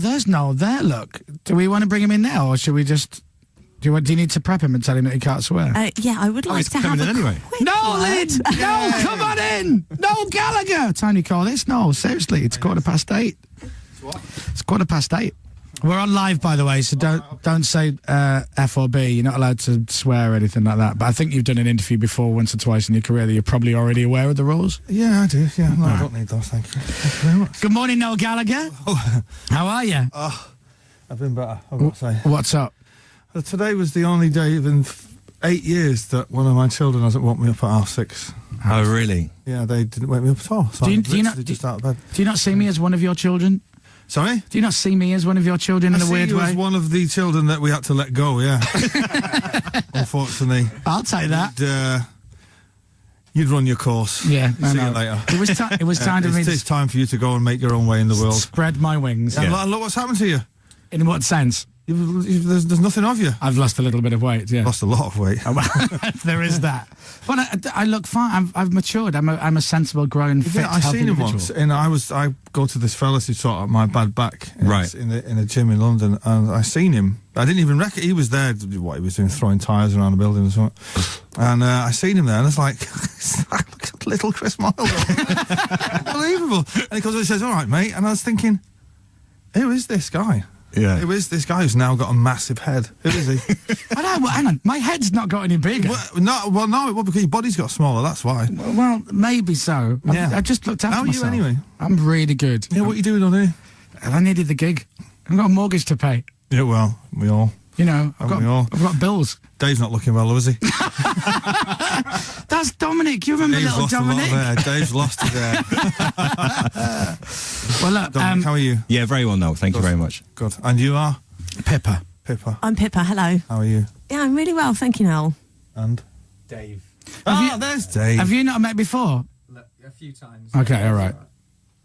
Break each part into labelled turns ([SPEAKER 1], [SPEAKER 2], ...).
[SPEAKER 1] there's Noel there, look. Do we want to bring him in now, or should we just... Do you need to prep him and tell him that he can't swear?
[SPEAKER 2] Yeah, I would like to have a
[SPEAKER 3] anyway.
[SPEAKER 1] Noel, Noel, come on in! Noel Gallagher! Time you call this, Noel. Seriously, it's 8:15. It's 8:15. We're on live, by the way, so don't say F or B. You're not allowed to swear or anything like that. But I think you've done an interview before once or twice in your career that you're probably already aware of the rules.
[SPEAKER 4] Yeah, I do. Yeah, no, I don't need those. Thank you. Thank you very much.
[SPEAKER 1] Good morning, Noel Gallagher. How are you?
[SPEAKER 4] I've been better, I've got to say.
[SPEAKER 1] What's up?
[SPEAKER 4] Today was the only day in 8 years that one of my children hasn't woke me up at 6:30.
[SPEAKER 3] Oh, really?
[SPEAKER 4] Yeah, they didn't wake me up at all. So
[SPEAKER 1] Do you
[SPEAKER 4] just out of bed.
[SPEAKER 1] Do you not see me as one of your children?
[SPEAKER 4] Sorry?
[SPEAKER 1] Do you not see me as one of your children in a weird way?
[SPEAKER 4] I see you as one of the children that we had to let go, yeah. Unfortunately.
[SPEAKER 1] I'll take that.
[SPEAKER 4] You'd run your course.
[SPEAKER 1] Yeah,
[SPEAKER 4] See you later.
[SPEAKER 1] It was time to
[SPEAKER 4] it's time for you to go and make your own way in the world.
[SPEAKER 1] Spread my wings.
[SPEAKER 4] And look what's happened to you.
[SPEAKER 1] In what sense?
[SPEAKER 4] There's nothing of you.
[SPEAKER 1] I've lost a little bit of weight, yeah.
[SPEAKER 4] Lost a lot of weight.
[SPEAKER 1] There is that. But I look fine. I've matured. I'm a sensible, grown, fit,
[SPEAKER 4] I seen him
[SPEAKER 1] individual.
[SPEAKER 4] once, and I go to this fella to sort out my bad back, in a gym in London, and I seen him. I didn't even reckon he was there. What he was doing, throwing tyres around the building or something. And I seen him there, and it's like, look at little Chris Moyles, unbelievable. And he comes and says, "All right, mate," and I was thinking, who is this guy?
[SPEAKER 3] Yeah.
[SPEAKER 4] Who is this guy who's now got a massive head? Who is he?
[SPEAKER 1] I know, hang on. My head's not got any bigger.
[SPEAKER 4] No, because your body's got smaller, that's why.
[SPEAKER 1] Well, maybe so.
[SPEAKER 4] Yeah.
[SPEAKER 1] I just looked after myself.
[SPEAKER 4] How are you anyway?
[SPEAKER 1] I'm really good.
[SPEAKER 4] Yeah, what are you doing on here?
[SPEAKER 1] I needed the gig. I've got a mortgage to pay.
[SPEAKER 4] Yeah, well, we all.
[SPEAKER 1] You know, I've got bills.
[SPEAKER 4] Dave's not looking well, though, is he?
[SPEAKER 1] That's Dominic. You remember
[SPEAKER 4] Dave's
[SPEAKER 1] little
[SPEAKER 4] lost
[SPEAKER 1] Dominic?
[SPEAKER 4] A lot of hair. Dave's lost his hair.
[SPEAKER 1] Well, look,
[SPEAKER 4] Dominic, how are you?
[SPEAKER 3] Yeah, very well, Noel. Thank you very much.
[SPEAKER 4] Good. And you are?
[SPEAKER 1] Pippa.
[SPEAKER 4] Pippa.
[SPEAKER 2] I'm Pippa, hello.
[SPEAKER 4] How are you?
[SPEAKER 2] Yeah, I'm really well, thank you, Noel.
[SPEAKER 4] And?
[SPEAKER 5] Dave.
[SPEAKER 4] There's Dave.
[SPEAKER 1] Have you not met before?
[SPEAKER 5] A few times.
[SPEAKER 1] Okay, all right.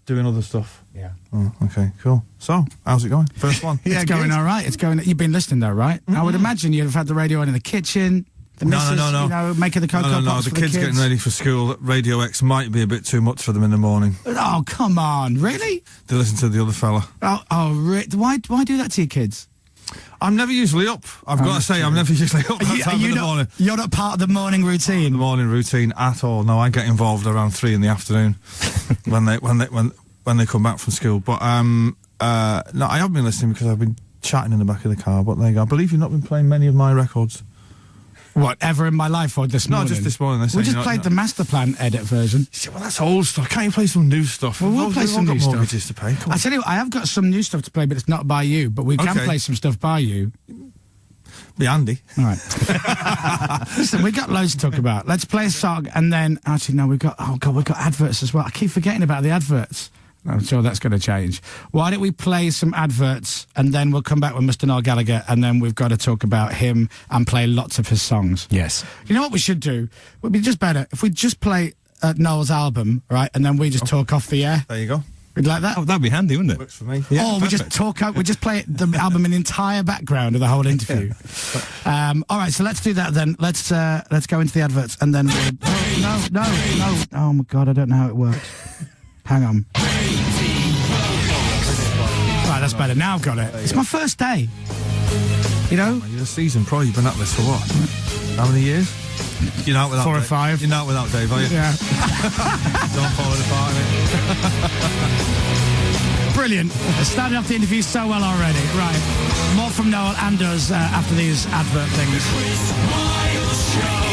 [SPEAKER 4] Doing other stuff?
[SPEAKER 5] Yeah.
[SPEAKER 4] Oh, okay, cool. So, how's it going? First one?
[SPEAKER 1] It's going all right. It's going. You've been listening though, right? I would imagine you'd have had the radio on in the kitchen. The missus,
[SPEAKER 4] no.
[SPEAKER 1] You know, making the cocoa pots
[SPEAKER 4] the
[SPEAKER 1] for
[SPEAKER 4] kids
[SPEAKER 1] the kids
[SPEAKER 4] getting ready for school. Radio X might be a bit too much for them in the morning.
[SPEAKER 1] Oh, come on, really?
[SPEAKER 4] They listen to the other fella.
[SPEAKER 1] Why do that to your kids?
[SPEAKER 4] I'm never usually up. I've got to say, I'm never usually up that time in the morning.
[SPEAKER 1] You're not part of the morning routine.
[SPEAKER 4] The morning routine at all. No, I get involved around 3 in the afternoon when they come back from school. But no, I have been listening because I've been chatting in the back of the car. But there you go. I believe you've not been playing many of my records.
[SPEAKER 1] What, ever in my life or this morning?
[SPEAKER 4] No, just this morning.
[SPEAKER 1] We just played the master plan edit version.
[SPEAKER 4] Well, that's old stuff. Can't you play some new stuff?
[SPEAKER 1] Well, we'll play some new stuff.
[SPEAKER 4] Mortgages to pay.
[SPEAKER 1] I tell you what, I have got some new stuff to play, but it's not by you. But we can play some stuff by you.
[SPEAKER 4] Be handy.
[SPEAKER 1] All right. Listen, we've got loads to talk about. Let's play a song, and then... Actually, no, we've got adverts as well. I keep forgetting about the adverts. I'm sure that's going to change. Why don't we play some adverts, and then we'll come back with Mr. Noel Gallagher, and then we've got to talk about him and play lots of his songs.
[SPEAKER 3] Yes.
[SPEAKER 1] You know what we should do? It would be just better if we just play Noel's album, right, and then we just talk off the air.
[SPEAKER 4] There you go.
[SPEAKER 1] We'd like that?
[SPEAKER 3] Oh, that'd be handy, wouldn't it?
[SPEAKER 4] Works for me.
[SPEAKER 1] Yeah, or we just talk out. We just play the album in the entire background of the whole interview. All right, so let's do that then. Let's go into the adverts, and then we'll... No. Oh my God, I don't know how it works. Hang on. Right, that's better. Now I've got it. It's my first day. You know?
[SPEAKER 4] You're a seasoned pro. You've been at this for what? How many years? You're not without
[SPEAKER 1] 4 or 5.
[SPEAKER 4] You're not without Dave, are you?
[SPEAKER 1] Yeah.
[SPEAKER 4] Don't fall apart, innit?
[SPEAKER 1] Brilliant. Started off the interview so well already. Right. More from Noel and us after these advert things.
[SPEAKER 6] Chris Moyles Show.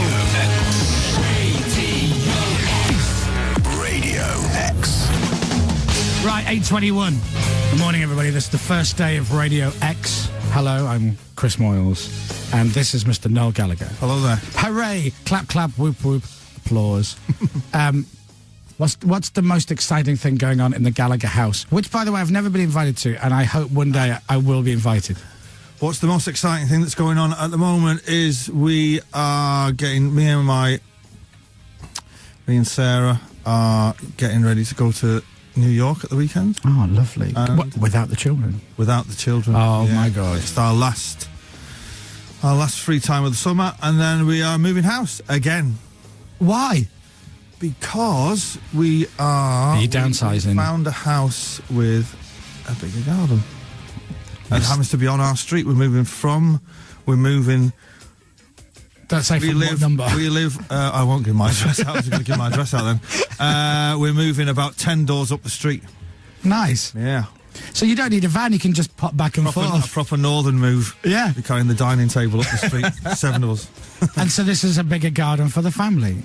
[SPEAKER 6] Radio X.
[SPEAKER 1] Right, 8:21. Good morning, everybody. This is the first day of Radio X. Hello, I'm Chris Moyles, and this is Mr. Noel Gallagher.
[SPEAKER 4] Hello there.
[SPEAKER 1] Hooray! Clap, clap, whoop, whoop, applause. What's the most exciting thing going on in the Gallagher house? Which, by the way, I've never been invited to, and I hope one day I will be invited.
[SPEAKER 4] What's the most exciting thing that's going on at the moment is we are getting, me and Sarah are getting ready to go to New York at the weekend.
[SPEAKER 1] Oh, lovely. Without the children?
[SPEAKER 4] Without the children.
[SPEAKER 1] Oh, my God.
[SPEAKER 4] It's our last free time of the summer, and then we are moving house again.
[SPEAKER 1] Why?
[SPEAKER 4] Because we are...
[SPEAKER 1] Are you downsizing?
[SPEAKER 4] We found a house with a bigger garden. and it happens to be on our street. We're moving.
[SPEAKER 1] Don't say from what number.
[SPEAKER 4] We live. I won't give my address out. I was going to give my address out then. We're moving about 10 doors up the street.
[SPEAKER 1] Nice.
[SPEAKER 4] Yeah.
[SPEAKER 1] So you don't need a van. You can just pop back and
[SPEAKER 4] A
[SPEAKER 1] forth.
[SPEAKER 4] proper northern move.
[SPEAKER 1] Yeah.
[SPEAKER 4] We're carrying the dining table up the street. 7 of us.
[SPEAKER 1] And so this is a bigger garden for the family.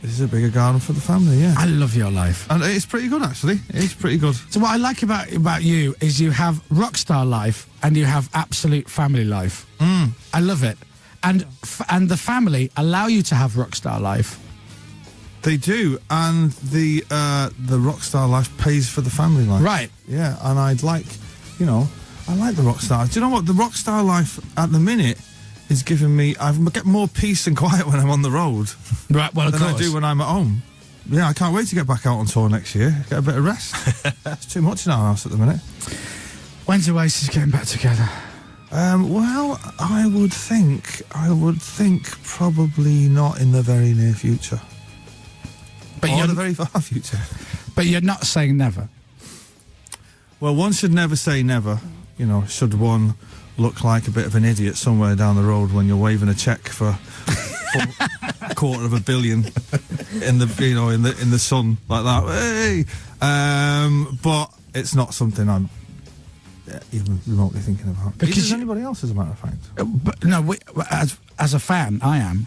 [SPEAKER 4] This is a bigger garden for the family. Yeah.
[SPEAKER 1] I love your life.
[SPEAKER 4] And it's pretty good, actually. It's pretty good.
[SPEAKER 1] So what I like about you is you have rock star life and you have absolute family life. I love it. And the family allow you to have rock star life.
[SPEAKER 4] They do, and the rock star life pays for the family life.
[SPEAKER 1] Right.
[SPEAKER 4] Yeah, and I like the rock star. Do you know what? The rock star life at the minute is giving me. I get more peace and quiet when I'm on the road.
[SPEAKER 1] Right. Well, of
[SPEAKER 4] than
[SPEAKER 1] course.
[SPEAKER 4] I do when I'm at home. Yeah, I can't wait to get back out on tour next year. Get a bit of rest. It's too much in our house at the minute.
[SPEAKER 1] When's Oasis getting back together?
[SPEAKER 4] Well, I would think probably not in the very near future.
[SPEAKER 1] But
[SPEAKER 4] or
[SPEAKER 1] you're
[SPEAKER 4] the very far future.
[SPEAKER 1] But you're not saying never.
[SPEAKER 4] Well, one should never say never. You know, should one look like a bit of an idiot somewhere down the road when you're waving a cheque for $250 million in the sun like that. Hey! But it's not something I'm even remotely thinking about.
[SPEAKER 1] Because
[SPEAKER 4] is anybody else, as a matter of fact?
[SPEAKER 1] But no, as a fan, I am.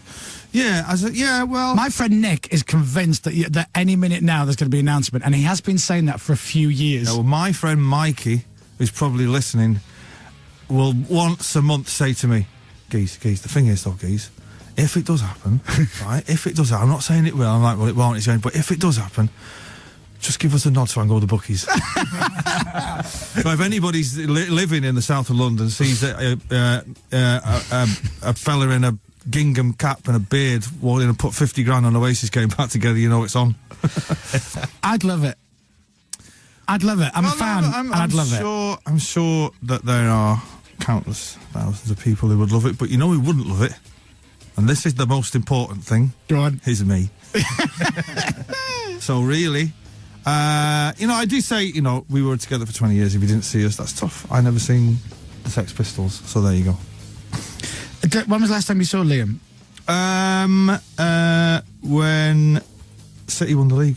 [SPEAKER 4] Yeah, well,
[SPEAKER 1] my friend Nick is convinced that any minute now there's going to be an announcement, and he has been saying that for a few years.
[SPEAKER 4] Yeah, well, my friend Mikey, who's probably listening, will once a month say to me, Geese, the thing is though, Geese, if it does happen, right, if it does happen, I'm not saying it will, I'm like, well, it won't, he's going, but if it does happen, just give us a nod so I can go to the bookies. So if anybody's living in the south of London sees a fella in a gingham cap and a beard wanting to put 50 grand on Oasis getting back together, you know it's on.
[SPEAKER 1] I'd love it. I'm a fan, and I'd love it.
[SPEAKER 4] I'm sure that there are countless thousands of people who would love it, but you know who wouldn't love it? And this is the most important thing.
[SPEAKER 1] Go on.
[SPEAKER 4] Is me. So really, I do say, we were together for 20 years. If you didn't see us, that's tough. I never seen the Sex Pistols, so there you go.
[SPEAKER 1] When was the last time you saw Liam?
[SPEAKER 4] When City won the league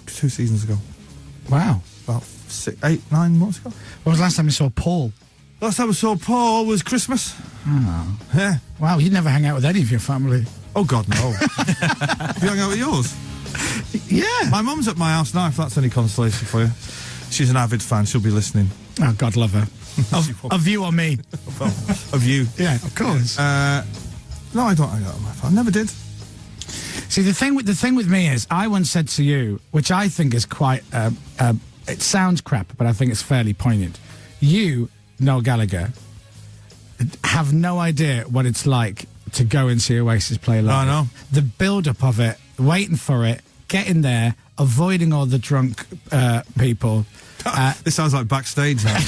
[SPEAKER 4] 2 seasons ago.
[SPEAKER 1] Wow.
[SPEAKER 4] About 9 months ago.
[SPEAKER 1] When was the last time you saw Paul?
[SPEAKER 4] Last time I saw Paul was Christmas.
[SPEAKER 1] Oh.
[SPEAKER 4] Yeah.
[SPEAKER 1] Wow, you never hang out with any of your family.
[SPEAKER 4] Oh, God, no. Have you hung out with yours?
[SPEAKER 1] Yeah.
[SPEAKER 4] My mum's at my house now, if that's any consolation for you. She's an avid fan. She'll be listening.
[SPEAKER 1] Oh, God love her. Of you or me?
[SPEAKER 4] Well, of you.
[SPEAKER 1] Yeah, of course.
[SPEAKER 4] No, I don't hang out with my family. Never did.
[SPEAKER 1] See, the thing with me is, I once said to you, which I think is quite, it sounds crap, but I think it's fairly poignant. You, Noel Gallagher, have no idea what it's like to go and see Oasis play live.
[SPEAKER 4] I know.
[SPEAKER 1] The build-up of it, waiting for it, getting there, avoiding all the drunk people.
[SPEAKER 4] This sounds like backstage now.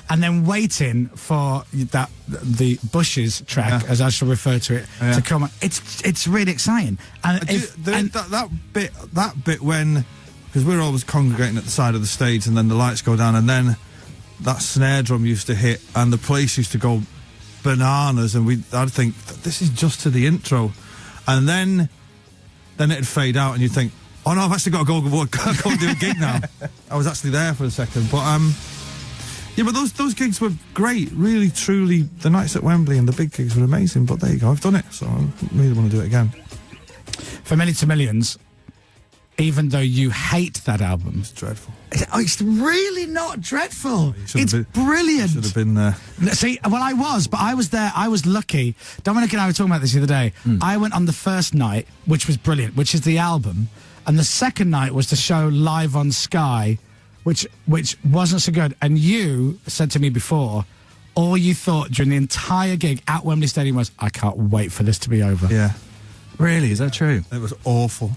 [SPEAKER 1] And then waiting for the Bushes track, as I shall refer to it, to come on. It's really exciting. And,
[SPEAKER 4] that bit when, because we're always congregating at the side of the stage, and then the lights go down, and then that snare drum used to hit, and the place used to go bananas, and I'd think, this is just to the intro, and then it'd fade out, and you'd think, oh no, I've actually got to go and do a gig now. I was actually there for a second, but yeah, but those gigs were great, really, truly. The nights at Wembley and the big gigs were amazing. But there you go, I've done it, so I really want to do it again.
[SPEAKER 1] For Millions to Millions, even though you hate that album,
[SPEAKER 4] it's dreadful.
[SPEAKER 1] It's really not dreadful. It's brilliant.
[SPEAKER 4] Should have been there.
[SPEAKER 1] See, well, I was there. I was lucky. Dominic and I were talking about this the other day. I went on the first night, which was brilliant, which is the album. And the second night was the show live on Sky, which wasn't so good. And you said to me before, all you thought during the entire gig at Wembley Stadium was, I can't wait for this to be over.
[SPEAKER 4] Yeah.
[SPEAKER 3] Really? Is that true?
[SPEAKER 4] It was awful.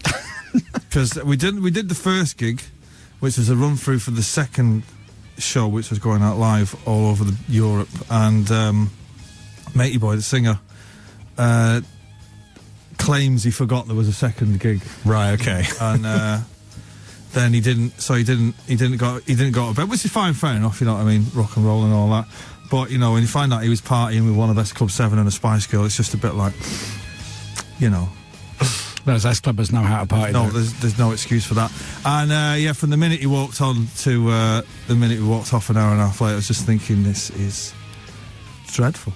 [SPEAKER 4] Because we did the first gig, which was a run through for the second show, which was going out live all over Europe. And Matey Boy, the singer, claims he forgot there was a second gig.
[SPEAKER 3] Right, okay.
[SPEAKER 4] And then he didn't go to bed, which is fine, fair enough, you know what I mean, rock and roll and all that. But, you know, when you find out he was partying with one of S Club 7 and a Spice Girl, it's just a bit like, you know.
[SPEAKER 1] Those S-Clubbers know how to party.
[SPEAKER 4] No, there's no excuse for that. And, from the minute he walked on to the minute we walked off an hour and a half later, I was just thinking, this is dreadful.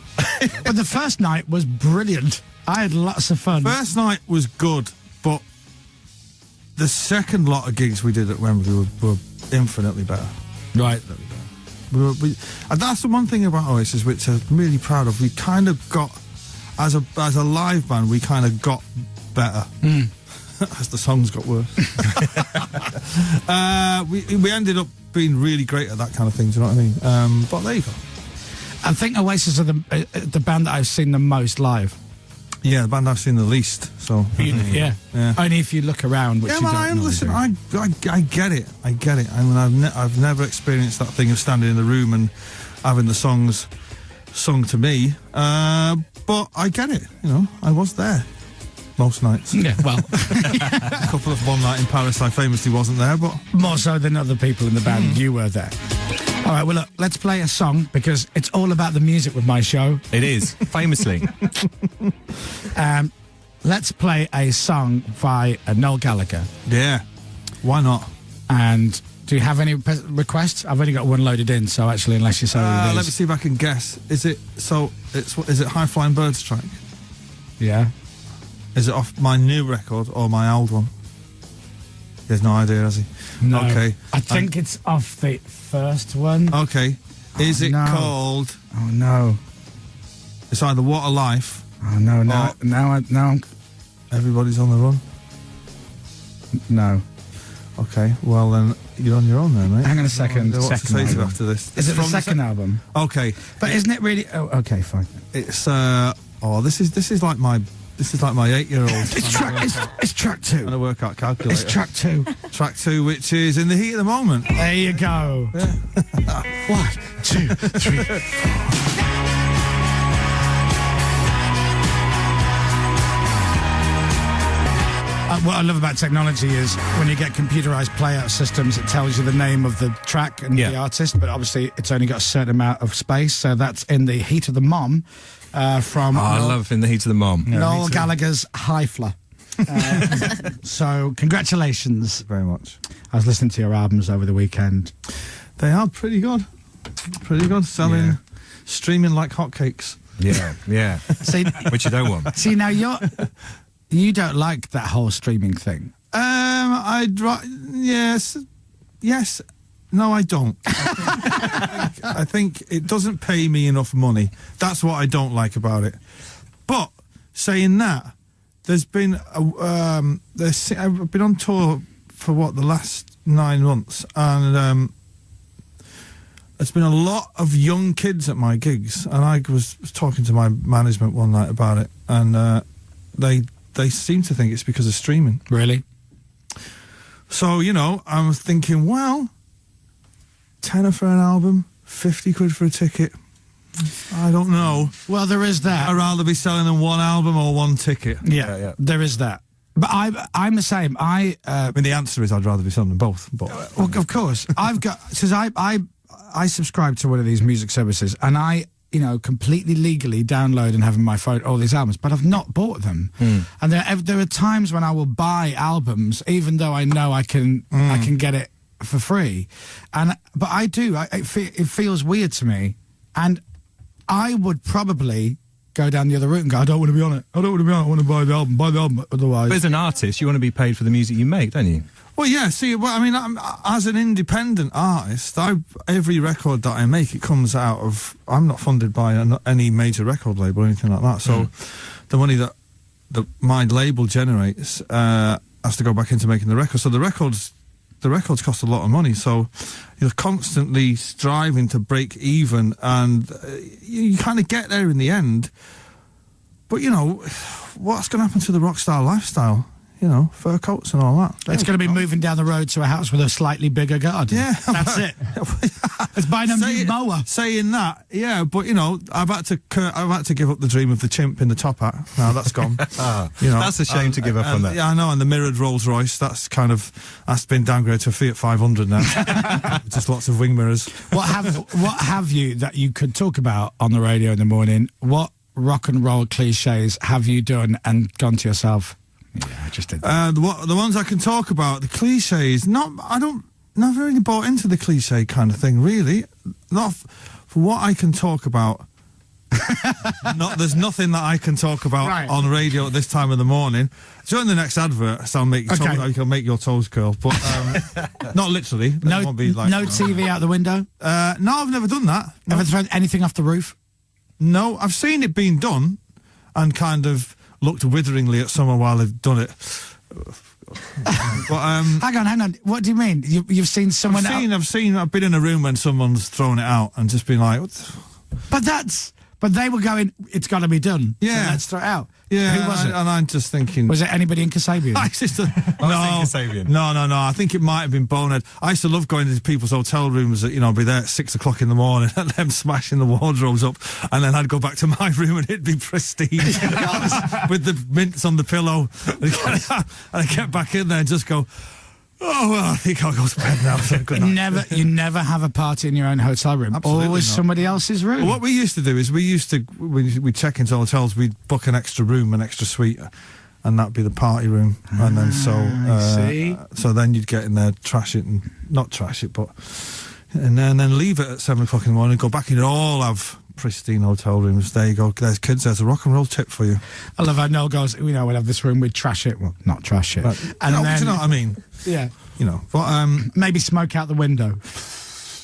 [SPEAKER 1] But the first night was brilliant. I had lots of fun.
[SPEAKER 4] First night was good, but the second lot of gigs we did at Wembley were infinitely better.
[SPEAKER 1] Right.
[SPEAKER 4] And that's the one thing about Oasis which I'm really proud of. We kind of got, as a live band, we kind of got better as the songs got worse. We ended up being really great at that kind of thing. Do you know what I mean? But there you go.
[SPEAKER 1] I think Oasis are the band that I've seen the most live.
[SPEAKER 4] Yeah, the band I've seen the least. So
[SPEAKER 1] yeah. Only if you look around. Which
[SPEAKER 4] yeah,
[SPEAKER 1] you
[SPEAKER 4] man.
[SPEAKER 1] don't
[SPEAKER 4] Listen,
[SPEAKER 1] do.
[SPEAKER 4] I get it. I get it. I mean, I've never experienced that thing of standing in the room and having the songs sung to me. But I get it. You know, I was there most nights.
[SPEAKER 1] Yeah, well,
[SPEAKER 4] a couple of one night in Paris, I famously wasn't there, but
[SPEAKER 1] more so than other people in the band. You were there. All right, well, look, let's play a song because it's all about the music with my show.
[SPEAKER 3] It is, famously.
[SPEAKER 1] Let's play a song by Noel Gallagher.
[SPEAKER 4] Yeah, why not?
[SPEAKER 1] And do you have any requests? I've only got one loaded in, so actually, unless you say what it is.
[SPEAKER 4] Let me see if I can guess. Is it High Flying Birds track?
[SPEAKER 1] Yeah.
[SPEAKER 4] Is it off my new record or my old one? He has no idea, has he?
[SPEAKER 1] No.
[SPEAKER 4] Okay.
[SPEAKER 1] I think it's off the first one.
[SPEAKER 4] Okay. Is it called?
[SPEAKER 1] Oh no.
[SPEAKER 4] It's either What a Life.
[SPEAKER 1] Oh no! Now I'm.
[SPEAKER 4] Everybody's on the Run.
[SPEAKER 1] No.
[SPEAKER 4] Okay. Well then, you're on your own then, mate.
[SPEAKER 1] Hang on a second.
[SPEAKER 4] What to
[SPEAKER 1] Second
[SPEAKER 4] say to
[SPEAKER 1] album.
[SPEAKER 4] after this?
[SPEAKER 1] Is it the second album?
[SPEAKER 4] Okay.
[SPEAKER 1] But isn't it really? Oh, okay, fine.
[SPEAKER 4] It's this is like my 8-year-old.
[SPEAKER 1] It's track 2.
[SPEAKER 4] Trying to work out calculator.
[SPEAKER 1] It's track 2.
[SPEAKER 4] Track 2, which is In the Heat of the Moment.
[SPEAKER 1] There you go.
[SPEAKER 4] Yeah.
[SPEAKER 1] 1, 2, 3. What I love about technology is when you get computerized playout systems, it tells you the name of the track and the artist, but obviously it's only got a certain amount of space. So that's In the Heat of the Mom from
[SPEAKER 3] I love In the Heat of the Mom.
[SPEAKER 1] Noel Gallagher's Hyfler. So congratulations.
[SPEAKER 4] Very much.
[SPEAKER 1] I was listening to your albums over the weekend.
[SPEAKER 4] They are pretty good. Pretty good. Selling, streaming like hotcakes.
[SPEAKER 3] Yeah.
[SPEAKER 1] See,
[SPEAKER 3] Which you don't want.
[SPEAKER 1] see now you don't like that whole streaming thing.
[SPEAKER 4] Yes. No, I don't. I think it doesn't pay me enough money. That's what I don't like about it. But saying that, there's been I've been on tour for the last 9 months, and there's been a lot of young kids at my gigs, and I was talking to my management one night about it, and they seem to think it's because of streaming.
[SPEAKER 1] Really?
[SPEAKER 4] So, you know, I'm thinking, well, £10 for an album, 50 quid for a ticket. I don't know.
[SPEAKER 1] Well, there is that.
[SPEAKER 4] I'd rather be selling them one album or one ticket.
[SPEAKER 1] Yeah, there is that. But I'm the same.
[SPEAKER 4] I mean, the answer is I'd rather be selling them both. But
[SPEAKER 1] well, of course, because I subscribe to one of these music services, and I completely legally download and have in my phone all these albums, but I've not bought them. And there are times when I will buy albums, even though I know I can get it for free. But I do. It feels weird to me, and I would probably go down the other route and go, I don't want to be on it. I want to buy the album. Otherwise,
[SPEAKER 3] But as an artist, you want to be paid for the music you make, don't you?
[SPEAKER 4] well, yeah. See, I mean, as an independent artist, every record that I make, it comes out of. I'm not funded by any major record label or anything like that. So, the money that my label generates has to go back into making the record. So the records cost a lot of money. So you're constantly striving to break even, and you kind of get there in the end. But you know, what's going to happen to the rock star lifestyle? fur coats and all that.
[SPEAKER 1] It's going to be moving down the road to a house with a slightly bigger garden.
[SPEAKER 4] Yeah.
[SPEAKER 1] That's it. It's buying a new mower.
[SPEAKER 4] Saying that, yeah, but, I've had to give up the dream of the chimp in the top hat. Now that's gone.
[SPEAKER 3] That's a shame to give up on that.
[SPEAKER 4] Yeah, I know, and the mirrored Rolls Royce, that's been downgraded to a Fiat 500 now. Just lots of wing mirrors.
[SPEAKER 1] What have you that you could talk about on the radio in the morning? What rock and roll cliches have you done and gone to yourself? Yeah, I just did that.
[SPEAKER 4] The ones I can talk about, the cliches, never really bought into the cliche kind of thing, really. Not for what I can talk about. There's nothing that I can talk about on radio at this time of the morning. During the next advert, so I'll make your toes curl, but not literally.
[SPEAKER 1] No,
[SPEAKER 4] won't be like,
[SPEAKER 1] no TV out the window?
[SPEAKER 4] No, I've never done that. No.
[SPEAKER 1] Never thrown anything off the roof?
[SPEAKER 4] No, I've seen it being done and kind of looked witheringly at someone while they've done it. But,
[SPEAKER 1] hang on. What do you mean? You've seen someone
[SPEAKER 4] I've been in a room when someone's thrown it out and just been like, what?
[SPEAKER 1] But they were going, it's got to be done.
[SPEAKER 4] Yeah.
[SPEAKER 1] So let's throw it out.
[SPEAKER 4] Yeah.
[SPEAKER 1] Who was it?
[SPEAKER 4] And I'm just thinking...
[SPEAKER 1] Was it anybody in Kasabian?
[SPEAKER 4] No. I think it might have been Bonehead. I used to love going into people's hotel rooms at, be there at 6 o'clock in the morning and them smashing the wardrobes up, and then I'd go back to my room and it'd be pristine with the mints on the pillow. And I get back in there and just go... Oh, well, I think I'll go to bed now. So good night.
[SPEAKER 1] You never have a party in your own hotel room.
[SPEAKER 4] Absolutely
[SPEAKER 1] always
[SPEAKER 4] not.
[SPEAKER 1] somebody else's room.
[SPEAKER 4] Well, what we used to do is we'd check into hotels, we'd book an extra room, an extra suite, and that'd be the party room. And then so then you'd get in there, not trash it, but and then leave it at 7 o'clock in the morning, go back in and all have pristine hotel rooms. There you go. There's kids. There's a rock and roll tip for you.
[SPEAKER 1] I love how Noel goes, we'll have this room, we'd trash it. Well, not trash it.
[SPEAKER 4] Right.
[SPEAKER 1] And then,
[SPEAKER 4] do you know what I mean?
[SPEAKER 1] Yeah.
[SPEAKER 4] But
[SPEAKER 1] maybe smoke out the window.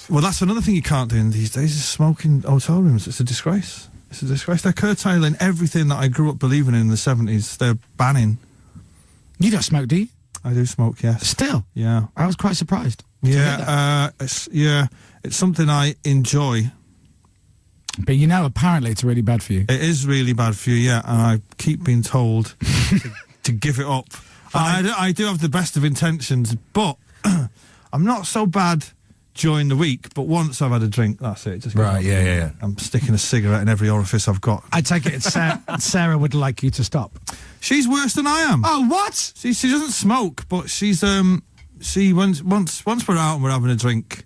[SPEAKER 4] Well, that's another thing you can't do in these days, is smoke in hotel rooms. It's a disgrace. They're curtailing everything that I grew up believing in the 70s. They're banning.
[SPEAKER 1] You don't smoke, do you?
[SPEAKER 4] I do smoke, yes.
[SPEAKER 1] Still?
[SPEAKER 4] Yeah.
[SPEAKER 1] I was quite surprised.
[SPEAKER 4] Yeah, it's something I enjoy.
[SPEAKER 1] But apparently it's really bad for you.
[SPEAKER 4] It is really bad for you, yeah, and I keep being told to give it up. I do have the best of intentions, but I'm not so bad during the week, but once I've had a drink, that's it.
[SPEAKER 3] Yeah.
[SPEAKER 4] I'm sticking a cigarette in every orifice I've got.
[SPEAKER 1] I take it Sarah would like you to stop.
[SPEAKER 4] She's worse than I am.
[SPEAKER 1] Oh, what?
[SPEAKER 4] She doesn't smoke, but she's once we're out and we're having a drink.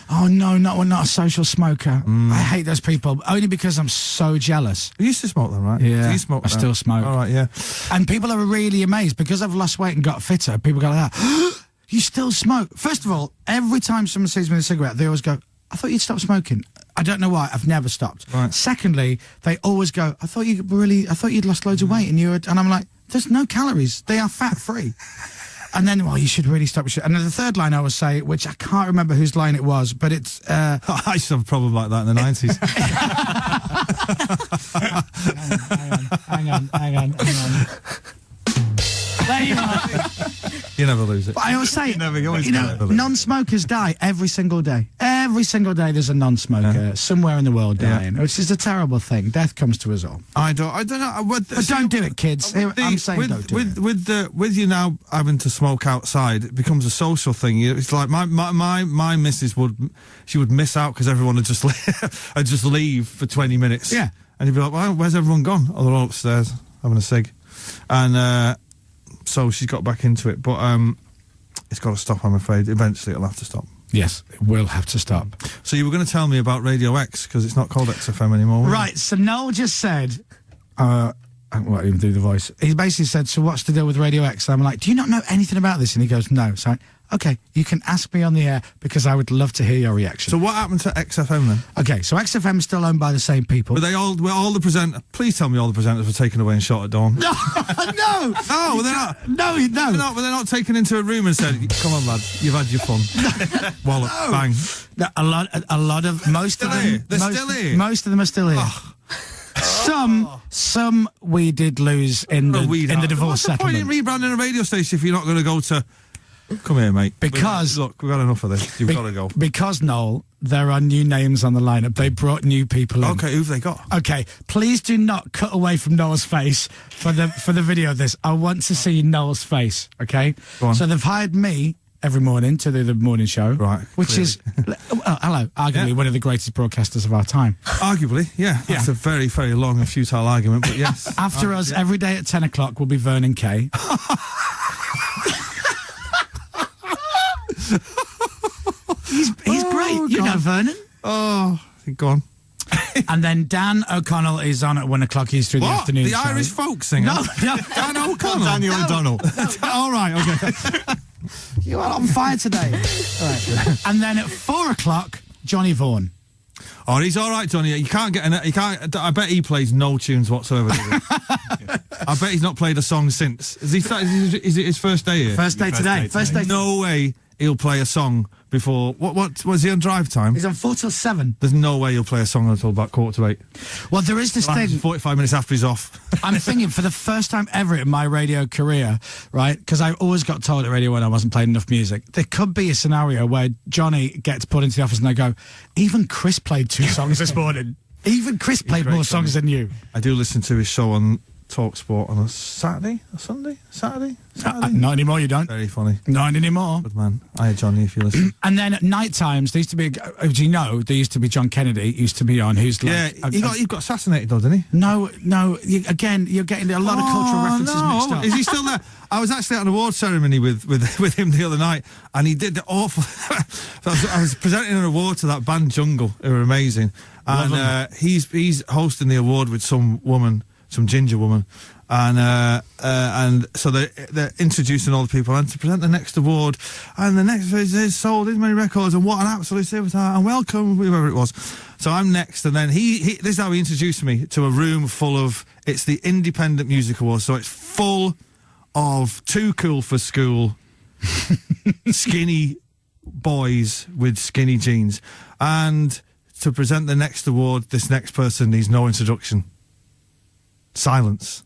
[SPEAKER 1] Oh no, not a social smoker. I hate those people only because I'm so jealous.
[SPEAKER 4] You used to smoke them, right?
[SPEAKER 1] Yeah,
[SPEAKER 4] Do you smoke
[SPEAKER 1] I still smoke.
[SPEAKER 4] All right, yeah.
[SPEAKER 1] And people are really amazed because I've lost weight and got fitter. People go like that. You still smoke? First of all, every time someone sees me with a cigarette, they always go, "I thought you'd stop smoking." I don't know why. I've never stopped.
[SPEAKER 4] Right.
[SPEAKER 1] Secondly, they always go, "I thought you'd lost loads of weight," and I'm like, "There's no calories. They are fat free." And then, you should really stop. And then the third line I always say, which I can't remember whose line it was, but it's...
[SPEAKER 4] I used to have a problem like that in the 90s.
[SPEAKER 1] Hang on. There you are.
[SPEAKER 4] You never lose it.
[SPEAKER 1] But I always say,
[SPEAKER 3] always
[SPEAKER 1] non-smokers die every single day. Every single day there's a non-smoker somewhere in the world dying, which is a terrible thing. Death comes to us all.
[SPEAKER 4] I don't know.
[SPEAKER 1] But don't do it, kids. I'm saying don't do it.
[SPEAKER 4] With you now having to smoke outside, it becomes a social thing. It's like my missus would miss out because everyone would just leave for 20 minutes.
[SPEAKER 1] Yeah.
[SPEAKER 4] And you'd be like, well, where's everyone gone? Oh, they're all upstairs having a cig. And so she's got back into it. But it's got to stop, I'm afraid. Eventually it'll have to stop.
[SPEAKER 1] Yes, it will have to stop.
[SPEAKER 4] So you were going to tell me about Radio X, because it's not called XFM anymore.
[SPEAKER 1] Right, so Noel just said... I won't even do the voice. He basically said, so what's the deal with Radio X? And I'm like, do you not know anything about this? And he goes, no. So okay, you can ask me on the air because I would love to hear your reaction.
[SPEAKER 4] So what happened to XFM then?
[SPEAKER 1] Okay, so XFM is still owned by the same people.
[SPEAKER 4] Were all the presenters... Please tell me all the presenters were taken away and shot at dawn.
[SPEAKER 1] No!
[SPEAKER 4] No, they're not.
[SPEAKER 1] No.
[SPEAKER 4] They're not taken into a room and said, come on, lads, you've had your fun. Wallop, bang.
[SPEAKER 1] No, most of them...
[SPEAKER 4] They're still here?
[SPEAKER 1] Most of them are still here.
[SPEAKER 4] Oh.
[SPEAKER 1] Some we did lose in the divorce
[SPEAKER 4] What's the point
[SPEAKER 1] settlement.
[SPEAKER 4] in rebranding a radio station if you're not going to go to Come here, mate.
[SPEAKER 1] Because
[SPEAKER 4] look, we've got enough of this. You've got to go.
[SPEAKER 1] Because, Noel, there are new names on the lineup. They brought new people in.
[SPEAKER 4] Okay, who've they got?
[SPEAKER 1] Okay, please do not cut away from Noel's face for the video of this. I want to see Noel's face, okay?
[SPEAKER 4] Go on.
[SPEAKER 1] So they've hired me every morning to do the morning show.
[SPEAKER 4] Right,
[SPEAKER 1] Which
[SPEAKER 4] clearly.
[SPEAKER 1] is, hello, arguably one of the greatest broadcasters of our time.
[SPEAKER 4] Arguably, yeah. That's a very, very long and futile argument, but yes.
[SPEAKER 1] After us, every day at 10 o'clock will be Vernon Kay. He's great. You know Vernon.
[SPEAKER 4] Oh, go on.
[SPEAKER 1] And then Dan O'Connell is on at 1 o'clock. He's through the afternoon
[SPEAKER 4] The
[SPEAKER 1] show.
[SPEAKER 4] Irish folk singer?
[SPEAKER 1] No.
[SPEAKER 4] Dan O'Connell.
[SPEAKER 3] Daniel O'Donnell.
[SPEAKER 4] All right, okay.
[SPEAKER 1] You are on fire today. All right. And then at 4 o'clock, Johnny Vaughan.
[SPEAKER 4] Oh, he's all right, Johnny. You can't get I bet he plays no tunes whatsoever. Does he? I bet he's not played a song since. Is it his first day here?
[SPEAKER 1] First day today.
[SPEAKER 4] No way he'll play a song before. What was he on drive time?
[SPEAKER 1] He's on 4 till 7.
[SPEAKER 4] There's no way he'll play a song until about 7:45.
[SPEAKER 1] Well, there is this thing.
[SPEAKER 4] 45 minutes after he's off.
[SPEAKER 1] I'm thinking for the first time ever in my radio career, right? Because I always got told at Radio 1 I wasn't playing enough music. There could be a scenario where Johnny gets put into the office and they go, even Chris played 2 songs this morning. Even Chris played more songs than you.
[SPEAKER 4] I do listen to his show on TalkSport on a Saturday, a Sunday, Saturday.
[SPEAKER 1] Not anymore, you don't.
[SPEAKER 4] Very funny.
[SPEAKER 1] Not anymore.
[SPEAKER 4] Good man. Hiya, Johnny, if you listen.
[SPEAKER 1] And then at night times, there used to be, as you know, there used to be John Kennedy, used to be on, who's like...
[SPEAKER 4] Yeah, he got assassinated though, didn't he?
[SPEAKER 1] No, again, you're getting a lot of cultural references mixed up.
[SPEAKER 4] Is he still there? I was actually at an award ceremony with him the other night, and he did the awful... I was presenting an award to that band Jungle, who were amazing, and he's hosting the award with some woman, some ginger woman, and so they're introducing all the people and to present the next award, and the next is sold this many records, and what an absolute superstar, and welcome whoever it was. So I'm next, and then this is how he introduced me to a room full of, it's the Independent Music Awards, so it's full of too cool for school skinny boys with skinny jeans, and to present the next award, this next person needs no introduction. Silence.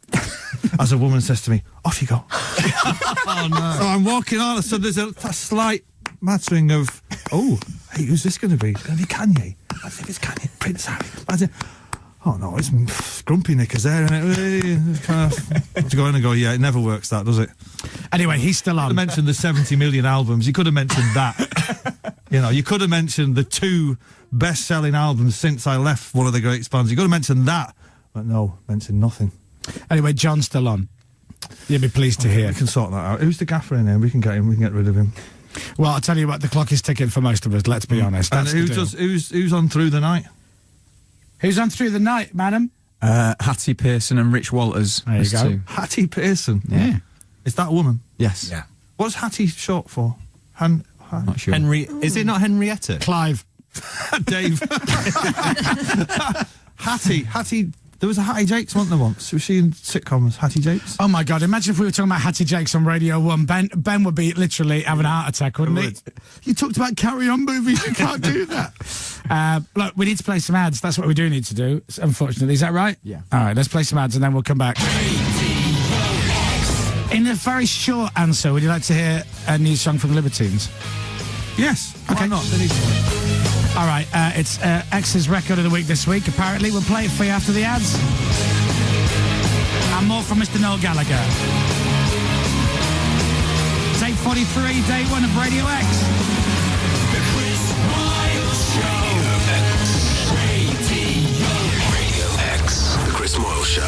[SPEAKER 4] As a woman says to me, off you go. Oh no. So I'm walking on, so there's a slight mattering of, oh, hey, who's this going to be? It's going to be Kanye. I think it's Kanye, Prince Harry. Oh no, it's grumpy knickers there, isn't it? Kind of, to go in and go, yeah, it never works that, does it?
[SPEAKER 1] Anyway, he's still on.
[SPEAKER 4] You could have mentioned the 70 million albums. You could have mentioned that. You could have mentioned the 2 best-selling albums since I left one of the great bands. You could have mentioned that. But no, mentioned nothing.
[SPEAKER 1] Anyway, John's still on. You'll be pleased to hear.
[SPEAKER 4] We can sort that out. Who's the gaffer in here? We can get him. We can get rid of him.
[SPEAKER 1] Well, I'll tell you what, the clock is ticking for most of us, let's be honest.
[SPEAKER 4] And
[SPEAKER 1] That's
[SPEAKER 4] who's on through the night?
[SPEAKER 1] Who's on through the night, madam?
[SPEAKER 5] Hattie Pearson and Rich Walters.
[SPEAKER 1] There you go.
[SPEAKER 4] Hattie Pearson.
[SPEAKER 1] Yeah.
[SPEAKER 4] Is that a woman?
[SPEAKER 5] Yes.
[SPEAKER 3] Yeah.
[SPEAKER 4] What's Hattie short for?
[SPEAKER 5] Not sure.
[SPEAKER 3] Is it not Henrietta?
[SPEAKER 1] Clive.
[SPEAKER 4] Dave. Hattie. There was a Hattie Jakes, wasn't there, once? Was she in sitcoms, Hattie Jakes?
[SPEAKER 1] Oh, my God. Imagine if we were talking about Hattie Jakes on Radio 1. Ben would be literally having a heart attack, wouldn't he? You talked about carry-on movies. You can't do that. Look, we need to play some ads. That's what we do need to do, unfortunately. Is that right?
[SPEAKER 5] Yeah.
[SPEAKER 1] All right, let's play some ads and then we'll come back. In a very short answer, would you like to hear a new song from the Libertines?
[SPEAKER 4] Yes.
[SPEAKER 1] Okay.
[SPEAKER 4] Why not? They need to.
[SPEAKER 1] All right, it's X's record of the week this week. Apparently, we'll play it for you after the ads. And more from Mr. Noel Gallagher. It's 8:43, day 1 of Radio X.
[SPEAKER 6] The Chris Moyles Show. Radio X. The Chris Moyles Show.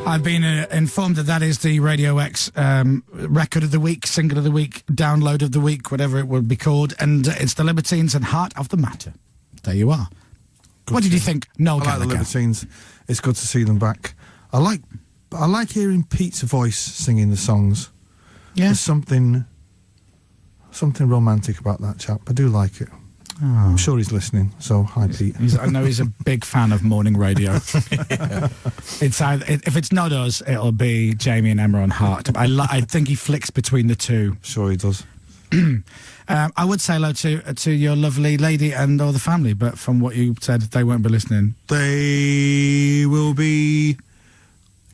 [SPEAKER 1] I've been informed that is the Radio X record of the week, single of the week, download of the week, whatever it would be called, and it's the Libertines and Heart of the Matter. There you are. What did you think, Noel Gallagher?
[SPEAKER 4] I like the Libertines. It's good to see them back. I like hearing Pete's voice singing the songs.
[SPEAKER 1] Yeah.
[SPEAKER 4] There's something romantic about that chap. I do like it.
[SPEAKER 1] Oh.
[SPEAKER 4] I'm sure he's listening, so hi, Pete.
[SPEAKER 1] I know he's a big fan of morning radio. It's either, if it's not us, it'll be Jamie and Emma on Heart. I think he flicks between the two.
[SPEAKER 4] Sure he does.
[SPEAKER 1] I would say hello to your lovely lady and all the family, but from what you said, they won't be listening.
[SPEAKER 4] They will be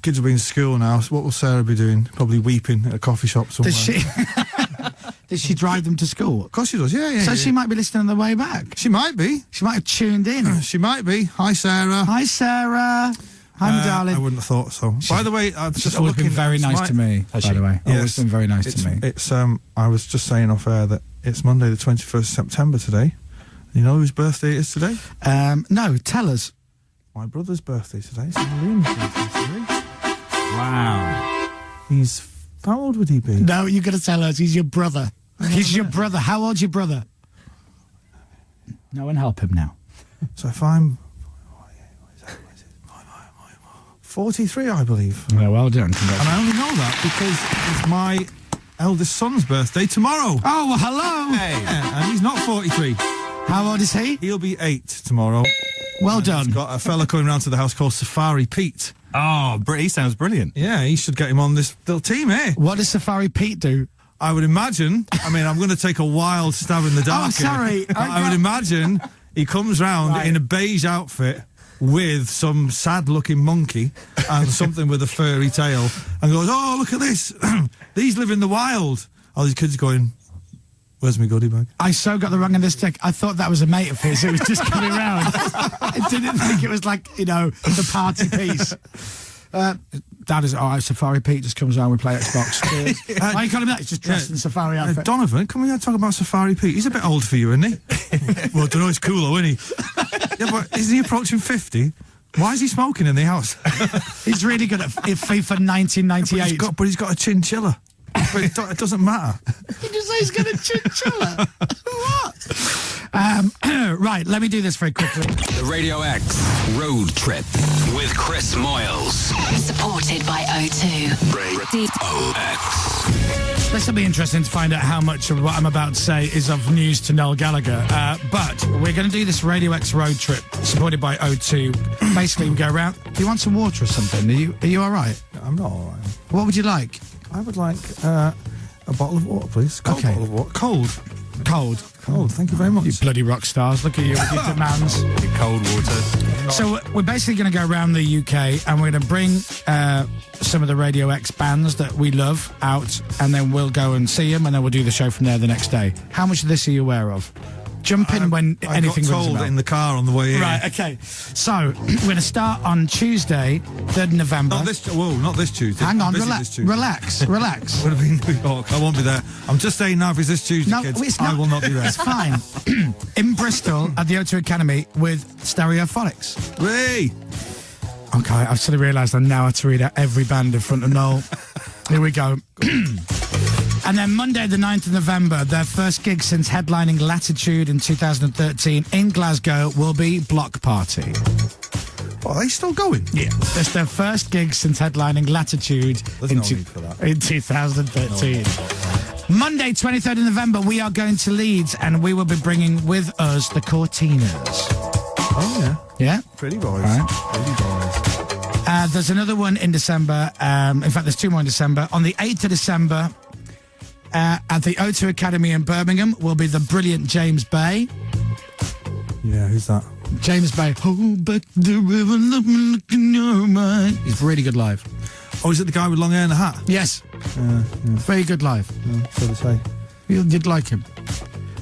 [SPEAKER 4] kids will be in school now. So what will Sarah be doing? Probably weeping at a coffee shop somewhere.
[SPEAKER 1] Does she? Does she drive them to school?
[SPEAKER 4] Of course she does. Yeah.
[SPEAKER 1] So she might be listening on the way back.
[SPEAKER 4] She might be.
[SPEAKER 1] She might have tuned in.
[SPEAKER 4] She might be. Hi, Sarah.
[SPEAKER 1] Hi, Sarah. Hi, my darling.
[SPEAKER 4] I wouldn't have thought so. By the way, I've
[SPEAKER 1] She's
[SPEAKER 4] just
[SPEAKER 1] always been
[SPEAKER 4] looking-
[SPEAKER 1] very nice to me. By the way, always been very nice to me.
[SPEAKER 4] It's I was just saying off air that it's Monday the 21st September today. You know whose birthday it is today?
[SPEAKER 1] No, tell us.
[SPEAKER 4] My brother's birthday today. It's Liam's birthday today.
[SPEAKER 5] Wow.
[SPEAKER 4] He's how old would he be?
[SPEAKER 1] No, you've got to tell us. He's your brother. He's your brother. How old's your brother? No one help him now.
[SPEAKER 4] So if I'm 43, I believe.
[SPEAKER 1] Yeah, well done.
[SPEAKER 4] And I only know that because it's my eldest son's birthday tomorrow.
[SPEAKER 1] Oh, well, hello.
[SPEAKER 4] Yeah, and he's not 43.
[SPEAKER 1] How old is he?
[SPEAKER 4] He'll be 8 tomorrow.
[SPEAKER 1] Well done.
[SPEAKER 4] He's got a fella coming round to the house called Safari Pete.
[SPEAKER 5] Oh, he sounds brilliant.
[SPEAKER 4] Yeah, he should get him on this little team, eh?
[SPEAKER 1] What does Safari Pete do?
[SPEAKER 4] I would imagine, I'm going to take a wild stab in the dark.
[SPEAKER 1] Oh, sorry.
[SPEAKER 4] Here, but I would imagine he comes round in a beige outfit with some sad-looking monkey and something with a furry tail and goes, oh, look at this. These live in the wild. All these kids going, where's my goodie bag?
[SPEAKER 1] I so got the wrong end of the stick. I thought that was a mate of his who was just coming round. I didn't think it was like, the party piece. Dad is, Safari Pete just comes around, we play Xbox. Why are you calling him that? He's just dressed in Safari outfit.
[SPEAKER 4] Donovan, can we talk about Safari Pete? He's a bit old for you, isn't he? Well, I don't know, he's cool though, isn't he? Yeah, but isn't he approaching 50? Why is he smoking in the house?
[SPEAKER 1] He's really good at FIFA 1998.
[SPEAKER 4] But he's got a chinchilla. But it doesn't matter.
[SPEAKER 1] Did you say he's got a chinchilla? What? Right, let me do this very quickly.
[SPEAKER 6] The Radio X Road Trip with Chris Moyles.
[SPEAKER 7] Supported by O2.
[SPEAKER 6] Radio X.
[SPEAKER 1] This will be interesting to find out how much of what I'm about to say is of news to Noel Gallagher. But we're going to do this Radio X road trip supported by O2. Basically, we go around. Do you want some water or something? Are you all right?
[SPEAKER 4] I'm not all right.
[SPEAKER 1] What would you like?
[SPEAKER 4] I would like a bottle of water, please. Cold bottle of water. Cold.
[SPEAKER 1] Cold.
[SPEAKER 4] Thank you very much.
[SPEAKER 1] You bloody rock stars. Look at you with your demands.
[SPEAKER 5] Cold water.
[SPEAKER 1] So we're basically going to go around the UK and we're going to bring some of the Radio X bands that we love out, and then we'll go and see them, and then we'll do the show from there the next day. How much of this are you aware of? Jump in when anything
[SPEAKER 4] got
[SPEAKER 1] rings a
[SPEAKER 4] told
[SPEAKER 1] bell.
[SPEAKER 4] in the car on the way in.
[SPEAKER 1] Right, okay. So, we're going to start on Tuesday, 3rd November.
[SPEAKER 4] Not this Tuesday.
[SPEAKER 1] Hang on,
[SPEAKER 4] I'm busy this Tuesday.
[SPEAKER 1] relax.
[SPEAKER 4] Would have been New York. I won't be there. I'm just saying now, if it's this Tuesday,
[SPEAKER 1] No,
[SPEAKER 4] kids,
[SPEAKER 1] it's not.
[SPEAKER 4] I will not be there.
[SPEAKER 1] It's fine. In Bristol, at the O2 Academy, with Stereophonics.
[SPEAKER 4] Hey!
[SPEAKER 1] Okay, I've suddenly realised I now have to read out every band in front of Noel. Here we go. And then Monday, the 9th of November, their first gig since headlining Latitude in 2013 in Glasgow will be Block Party.
[SPEAKER 4] Oh, are they still going?
[SPEAKER 1] Yeah. That's their first gig since headlining Latitude
[SPEAKER 4] There's no need for that.
[SPEAKER 1] in 2013. Monday, 23rd of November, we are going to Leeds and we will be bringing with us the Cortinas.
[SPEAKER 4] Oh, yeah.
[SPEAKER 1] Yeah?
[SPEAKER 4] Pretty boys.
[SPEAKER 1] Right.
[SPEAKER 4] Pretty boys.
[SPEAKER 1] There's another one in December. In fact, there's two more in December. On the 8th of December, at the O2 Academy in Birmingham will be the brilliant James Bay.
[SPEAKER 4] Yeah, who's that?
[SPEAKER 1] James Bay. Hold back the river, look in your mind. He's really good live.
[SPEAKER 4] Oh, is it the guy with long hair and a hat?
[SPEAKER 1] Yes. Very good live.
[SPEAKER 4] So to say.
[SPEAKER 1] You'd like him.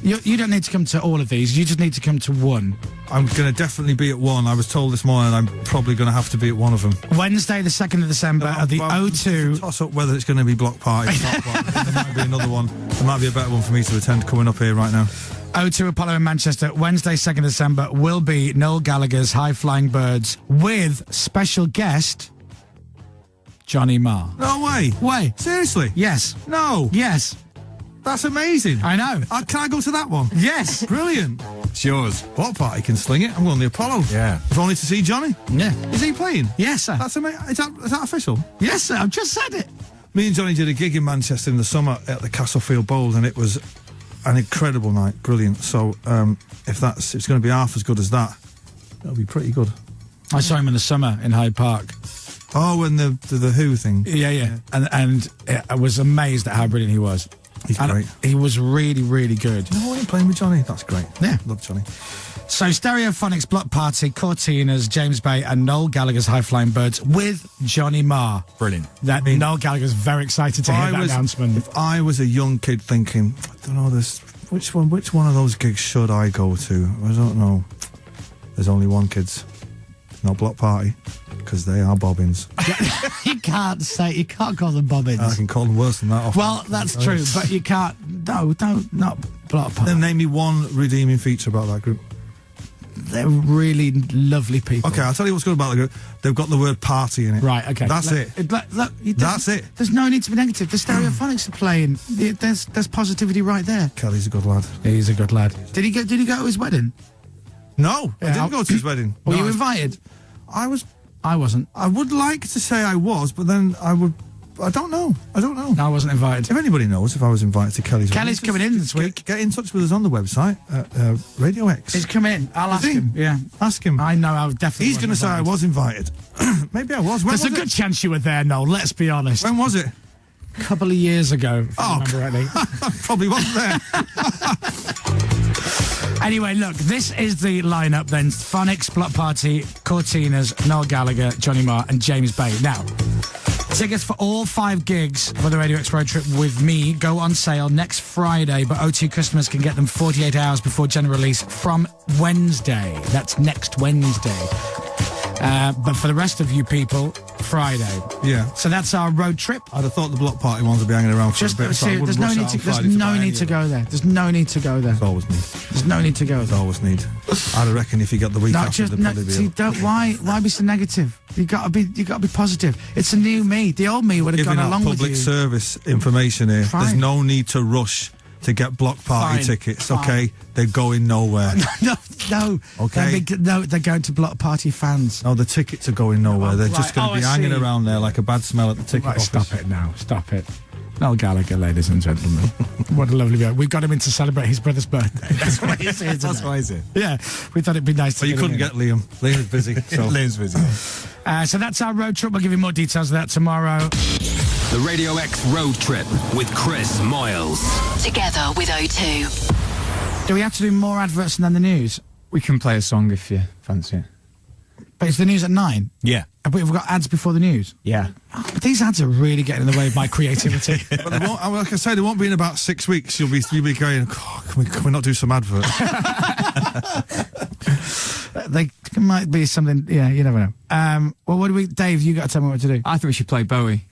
[SPEAKER 1] You don't need to come to all of these. You just need to come to one.
[SPEAKER 4] I'm going to definitely be at one. I was told this morning I'm probably going to have to be at one of them.
[SPEAKER 1] Wednesday, the 2nd of December at the O2.
[SPEAKER 4] Toss up whether it's going to be Block Party. It's not Block. There might be another one. There might be a better one for me to attend coming up here right now.
[SPEAKER 1] O2 Apollo in Manchester, Wednesday, 2nd December, will be Noel Gallagher's High Flying Birds with special guest Johnny Marr.
[SPEAKER 4] No way.
[SPEAKER 1] Wait.
[SPEAKER 4] Seriously?
[SPEAKER 1] Yes.
[SPEAKER 4] No.
[SPEAKER 1] Yes.
[SPEAKER 4] That's amazing.
[SPEAKER 1] I know.
[SPEAKER 4] Can I go to that one?
[SPEAKER 1] Yes.
[SPEAKER 4] Brilliant.
[SPEAKER 5] It's yours.
[SPEAKER 4] Block Party can sling it. I'm going to the Apollo.
[SPEAKER 5] Yeah.
[SPEAKER 4] If only to see Johnny.
[SPEAKER 1] Yeah.
[SPEAKER 4] Is he playing?
[SPEAKER 1] Yes, sir.
[SPEAKER 4] That's amazing. Is that official?
[SPEAKER 1] Yes, sir. I've just said it.
[SPEAKER 4] Me and Johnny did a gig in Manchester in the summer at the Castlefield Bowls, and it was an incredible night. Brilliant. So if it's going to be half as good as that, that'll be pretty good.
[SPEAKER 1] I saw him in the summer in Hyde Park.
[SPEAKER 4] Oh, and the Who thing.
[SPEAKER 1] Yeah. And I was amazed at how brilliant he was.
[SPEAKER 4] He's great.
[SPEAKER 1] He was really, really good.
[SPEAKER 4] You know what, playing with Johnny? That's great.
[SPEAKER 1] Yeah.
[SPEAKER 4] Love Johnny.
[SPEAKER 1] So Stereophonics, Block Party, Cortinas, James Bay and Noel Gallagher's High Flying Birds with Johnny Marr.
[SPEAKER 5] Brilliant.
[SPEAKER 1] Noel Gallagher's very excited to hear that announcement.
[SPEAKER 4] If I was a young kid thinking, I don't know, which one of those gigs should I go to? I don't know. There's only one, kids. No Block Party, because they are bobbins.
[SPEAKER 1] You can't call them bobbins.
[SPEAKER 4] I can call them worse than that often.
[SPEAKER 1] Well, that's true, but you can't. No, not Block Party.
[SPEAKER 4] Then name me one redeeming feature about that group.
[SPEAKER 1] They're really lovely people.
[SPEAKER 4] Okay, I'll tell you what's good about the group. They've got the word party in it.
[SPEAKER 1] Right, okay.
[SPEAKER 4] That's it.
[SPEAKER 1] Look,
[SPEAKER 4] That's it.
[SPEAKER 1] There's no need to be negative. The Stereophonics are playing. There's positivity right there.
[SPEAKER 4] Kelly's a good lad.
[SPEAKER 1] He's a good lad. Did he go to his wedding?
[SPEAKER 4] No, I didn't go to his wedding.
[SPEAKER 1] Were
[SPEAKER 4] No,
[SPEAKER 1] you invited?
[SPEAKER 4] I
[SPEAKER 1] wasn't.
[SPEAKER 4] I would like to say I was, but then I don't know.
[SPEAKER 1] No, I wasn't invited.
[SPEAKER 4] If anybody knows if I was invited to Kelly's
[SPEAKER 1] Kelly's
[SPEAKER 4] wedding,
[SPEAKER 1] coming in this week.
[SPEAKER 4] Get in touch with us on the website at Radio X.
[SPEAKER 1] He's come in. I'll ask
[SPEAKER 4] Is he?
[SPEAKER 1] him. Yeah.
[SPEAKER 4] Ask him.
[SPEAKER 1] I know, I definitely
[SPEAKER 4] He's going to say I was invited. Maybe I was. When
[SPEAKER 1] There's
[SPEAKER 4] was
[SPEAKER 1] a
[SPEAKER 4] it?
[SPEAKER 1] good chance you were there, Noel, let's be honest.
[SPEAKER 4] When was it?
[SPEAKER 1] A couple of years ago, if I remember rightly.
[SPEAKER 4] I probably wasn't there.
[SPEAKER 1] Anyway, look, this is the lineup then. Phonics, Block Party, Cortinas, Noel Gallagher, Johnny Marr and James Bay. Now, tickets for all 5 gigs for the Radio X Road Trip with me go on sale next Friday, but O2 customers can get them 48 hours before general release from Wednesday. That's next Wednesday. But for the rest of you people, Friday.
[SPEAKER 4] Yeah.
[SPEAKER 1] So that's our road trip.
[SPEAKER 4] I'd have thought the Block Party ones would be hanging around for
[SPEAKER 1] Just
[SPEAKER 4] a bit. So I
[SPEAKER 1] there's
[SPEAKER 4] wouldn't
[SPEAKER 1] no
[SPEAKER 4] rush
[SPEAKER 1] need
[SPEAKER 4] out
[SPEAKER 1] to.
[SPEAKER 4] on
[SPEAKER 1] There's
[SPEAKER 4] Friday
[SPEAKER 1] no
[SPEAKER 4] buy
[SPEAKER 1] need
[SPEAKER 4] any
[SPEAKER 1] to
[SPEAKER 4] of
[SPEAKER 1] go there. There's no need to go there.
[SPEAKER 4] There's always need.
[SPEAKER 1] There's no need to go
[SPEAKER 4] There's
[SPEAKER 1] there.
[SPEAKER 4] always need. I'd reckon if you got the week
[SPEAKER 1] No,
[SPEAKER 4] after,
[SPEAKER 1] just
[SPEAKER 4] they'd
[SPEAKER 1] no,
[SPEAKER 4] probably be
[SPEAKER 1] see,
[SPEAKER 4] able-
[SPEAKER 1] don't, why be so negative? You gotta be positive. It's a new me. The old me would have
[SPEAKER 4] giving
[SPEAKER 1] gone
[SPEAKER 4] out
[SPEAKER 1] along with
[SPEAKER 4] public
[SPEAKER 1] you.
[SPEAKER 4] service information here.
[SPEAKER 1] Fine.
[SPEAKER 4] There's no need to rush to get Block Party
[SPEAKER 1] Fine.
[SPEAKER 4] tickets.
[SPEAKER 1] Fine.
[SPEAKER 4] Okay, they're going nowhere.
[SPEAKER 1] No.
[SPEAKER 4] Okay.
[SPEAKER 1] They're going to Block Party fans.
[SPEAKER 4] No, the tickets are going nowhere. They're just going to be
[SPEAKER 1] I
[SPEAKER 4] hanging
[SPEAKER 1] see.
[SPEAKER 4] around there like a bad smell at the ticket
[SPEAKER 1] Right,
[SPEAKER 4] office.
[SPEAKER 1] stop it now. Stop it. Noel Gallagher, ladies and gentlemen. What a lovely guy. We've got him in to celebrate his brother's birthday. That's why he's here today.
[SPEAKER 5] That's why he's here.
[SPEAKER 1] Yeah, we thought it'd be nice to
[SPEAKER 4] But you
[SPEAKER 1] get him
[SPEAKER 4] couldn't
[SPEAKER 1] in.
[SPEAKER 4] get Liam. Liam's busy. So.
[SPEAKER 5] Liam's busy.
[SPEAKER 1] So that's our road trip. We'll give you more details of that tomorrow.
[SPEAKER 6] The Radio X Road Trip with Chris Moyles.
[SPEAKER 7] Together with O2.
[SPEAKER 1] Do we have to do more adverts than the news?
[SPEAKER 3] We can play a song if you fancy it.
[SPEAKER 1] But it's the news at 9.
[SPEAKER 5] Yeah.
[SPEAKER 1] But we've got ads before the news.
[SPEAKER 3] Yeah.
[SPEAKER 1] Oh, but these ads are really getting in the way of my creativity.
[SPEAKER 4] But they won't, like I say, they won't be in about 6 weeks. You'll be going, oh, can we not do some adverts?
[SPEAKER 1] They might be something. Yeah, you never know. Well, what do we, Dave? You got to tell me what to do.
[SPEAKER 3] I think we should play Bowie.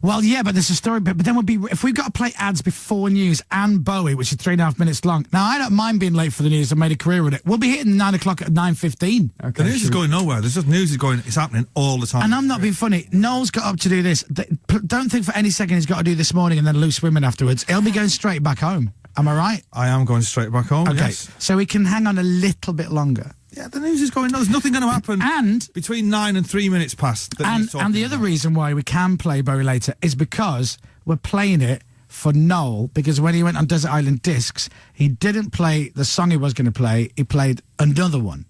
[SPEAKER 1] Well, yeah, but there's a story bit. But then if we've got to play ads before news and Bowie, which is 3.5 minutes long. Now I don't mind being late for the news. I've made a career with it. We'll be hitting 9 o'clock at 9:15.
[SPEAKER 3] Okay.
[SPEAKER 4] The news is going nowhere. There's just news is going. It's happening all the time.
[SPEAKER 1] And I'm not being funny. Noel's got up to do this. Don't think for any second he's got to do this morning and then loose women afterwards. He'll be going straight back home. Am I right?
[SPEAKER 4] I am going straight back home.
[SPEAKER 1] Okay.
[SPEAKER 4] Yes.
[SPEAKER 1] So we can hang on a little bit longer.
[SPEAKER 4] Yeah, the news is going. No, there's nothing going to happen.
[SPEAKER 1] And
[SPEAKER 4] between 9 and 3 minutes past.
[SPEAKER 1] And the other reason why we can play Bowie later is because we're playing it for Noel, because when he went on Desert Island Discs, he didn't play the song he was going to play, he played another one.